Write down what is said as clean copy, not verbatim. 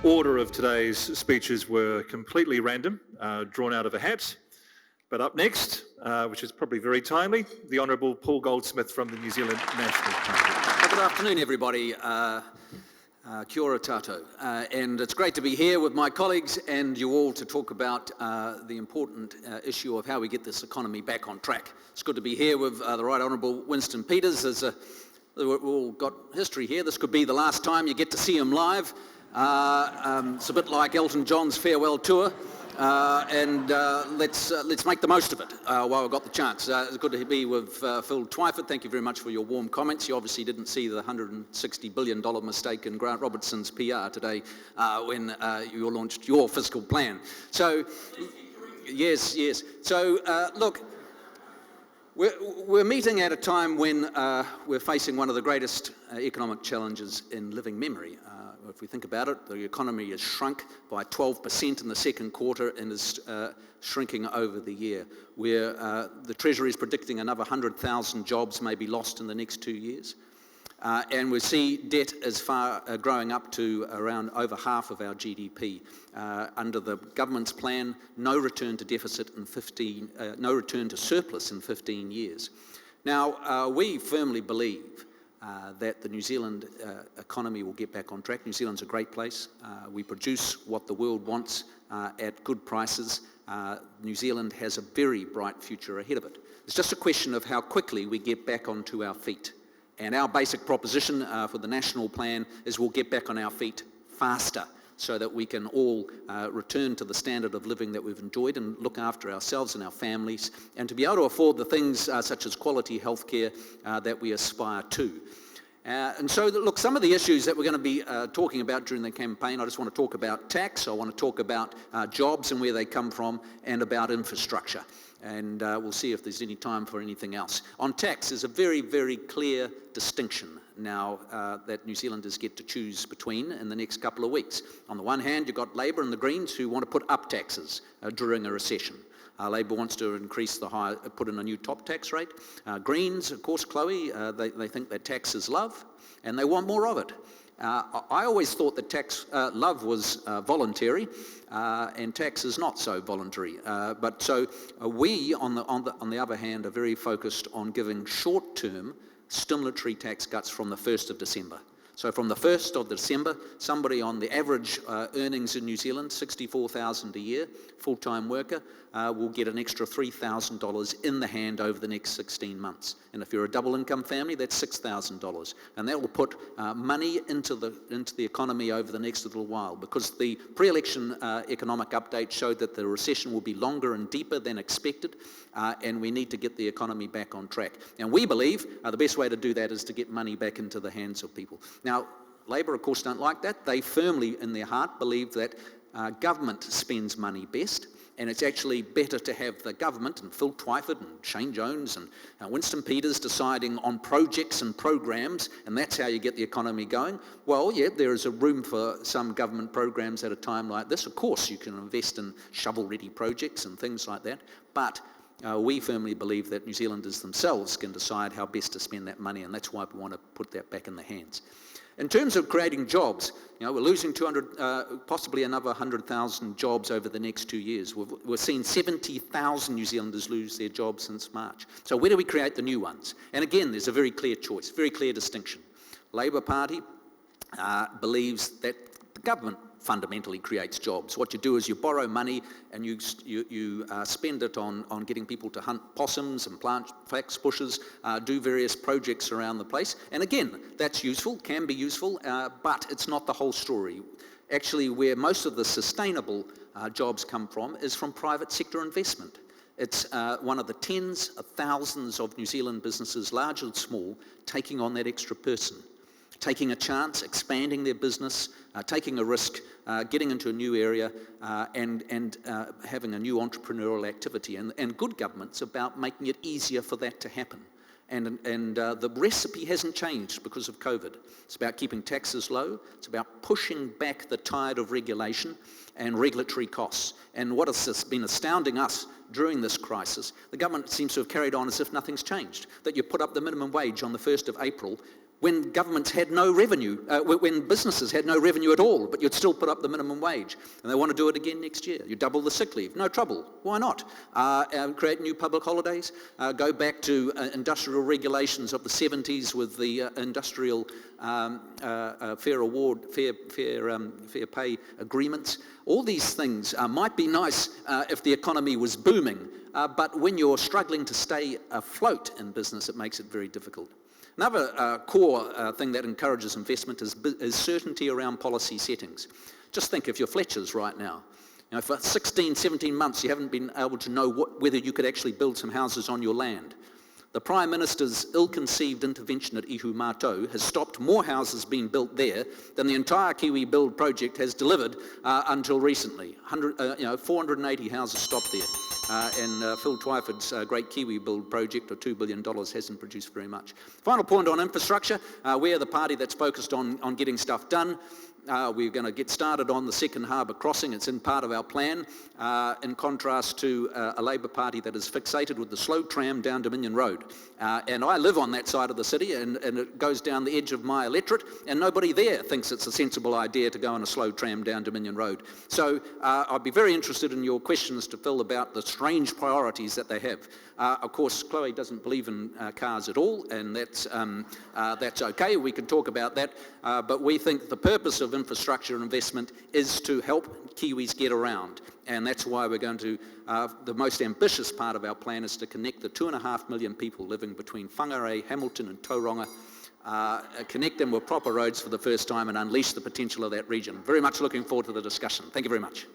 Order of today's speeches were completely random, drawn out of a hat. But up next, which is probably very timely, the Honourable Paul Goldsmith from the New Zealand National Party. Good afternoon, everybody. Kia ora tātou. And it's great to be here with my colleagues and you all to talk about the important issue of how we get this economy back on track. It's good to be here with the Right Honourable Winston Peters. We've all got history here. This could be the last time you get to see him live. It's a bit like Elton John's farewell tour. Let's make the most of it while we've got the chance. It's good to be with Phil Twyford. Thank you very much for your warm comments. You obviously didn't see the $160 billion mistake in Grant Robertson's PR today when you launched your fiscal plan. So, yes. So, look, we're meeting at a time when we're facing one of the greatest economic challenges in living memory. If we think about it, the economy has shrunk by 12% in the second quarter and is shrinking over the year, where the Treasury is predicting another 100,000 jobs may be lost in the next 2 years. And we see debt as far growing up to around over half of our GDP. Under the government's plan, no return to deficit in no return to surplus in 15 years. Now, we firmly believe that the New Zealand economy will get back on track. New Zealand's a great place. We produce what the world wants at good prices. New Zealand has a very bright future ahead of it. It's just a question of how quickly we get back onto our feet. And our basic proposition for the national plan is we'll get back on our feet faster so that we can all return to the standard of living that we've enjoyed and look after ourselves and our families, and to be able to afford the things such as quality healthcare that we aspire to. And so, look, some of the issues that we're going to be talking about during the campaign, I just want to talk about tax, I want to talk about jobs and where they come from, and about infrastructure. And we'll see if there's any time for anything else. On tax, there's a very, very clear distinction now that New Zealanders get to choose between in the next couple of weeks. On the one hand, you've got Labour and the Greens who want to put up taxes during a recession. Labour wants to increase put in a new top tax rate. Greens, of course, Chloe, they think that tax is love and they want more of it. I always thought that love was voluntary, and tax is not so voluntary. But so we, on the other hand, are very focused on giving short-term stimulatory tax cuts from the 1st of December. So from the 1st of December, somebody on the average earnings in New Zealand, $64,000 a year, full-time worker, will get an extra $3,000 in the hand over the next 16 months. And if you're a double-income family, that's $6,000. And that will put money into the economy over the next little while, because the pre-election economic update showed that the recession will be longer and deeper than expected, and we need to get the economy back on track. And we believe the best way to do that is to get money back into the hands of people. Now, Labour, of course, don't like that. They firmly, in their heart, believe that government spends money best, and it's actually better to have the government and Phil Twyford and Shane Jones and Winston Peters deciding on projects and programs, and that's how you get the economy going. Well, yeah, there is a room for some government programs at a time like this. Of course, you can invest in shovel-ready projects and things like that, but we firmly believe that New Zealanders themselves can decide how best to spend that money, and that's why we want to put that back in the hands. In terms of creating jobs, we're losing 200, possibly another 100,000 jobs over the next 2 years. We've seen 70,000 New Zealanders lose their jobs since March. So where do we create the new ones? And again, there's a very clear choice, very clear distinction. Labour Party believes that the government fundamentally creates jobs. What you do is you borrow money and you spend it on getting people to hunt possums and plant flax bushes, do various projects around the place. And again, that's useful, can be useful, but it's not the whole story. Actually, where most of the sustainable jobs come from is from private sector investment. It's one of the tens of thousands of New Zealand businesses, large and small, taking on that extra person, taking a chance, expanding their business, taking a risk, getting into a new area, and having a new entrepreneurial activity. And good government's about making it easier for that to happen. And the recipe hasn't changed because of COVID. It's about keeping taxes low. It's about pushing back the tide of regulation and regulatory costs. And what has been astounding us during this crisis, the government seems to have carried on as if nothing's changed. That you put up the minimum wage on the 1st of April, when governments had no revenue, when businesses had no revenue at all, but you'd still put up the minimum wage. And they want to do it again next year. You double the sick leave, no trouble. Why not? Create new public holidays, go back to industrial regulations of the 70s with the industrial fair pay agreements. All these things might be nice if the economy was booming, but when you're struggling to stay afloat in business, it makes it very difficult. Another core thing that encourages investment is certainty around policy settings. Just think if you're Fletchers right now, you know, for 16, 17 months you haven't been able to know whether you could actually build some houses on your land. The Prime Minister's ill-conceived intervention at Ihu Mātou has stopped more houses being built there than the entire Kiwi Build project has delivered until recently. 480 houses stopped there. And Phil Twyford's great Kiwi Build project of $2 billion hasn't produced very much. Final point on infrastructure. We are the party that's focused on getting stuff done. We're going to get started on the second harbour crossing. It's in part of our plan, in contrast to a Labour Party that is fixated with the slow tram down Dominion Road. And I live on that side of the city, and it goes down the edge of my electorate, and nobody there thinks it's a sensible idea to go on a slow tram down Dominion Road. So I'd be very interested in your questions to Phil about the strange priorities that they have. Of course, Chloe doesn't believe in cars at all, and that's okay. We can talk about that, but we think the purpose of infrastructure investment is to help Kiwis get around, and that's why we're going to, the most ambitious part of our plan is to connect the 2.5 million people living between Whangarei, Hamilton and Tauranga, connect them with proper roads for the first time and unleash the potential of that region. Very much looking forward to the discussion. Thank you very much.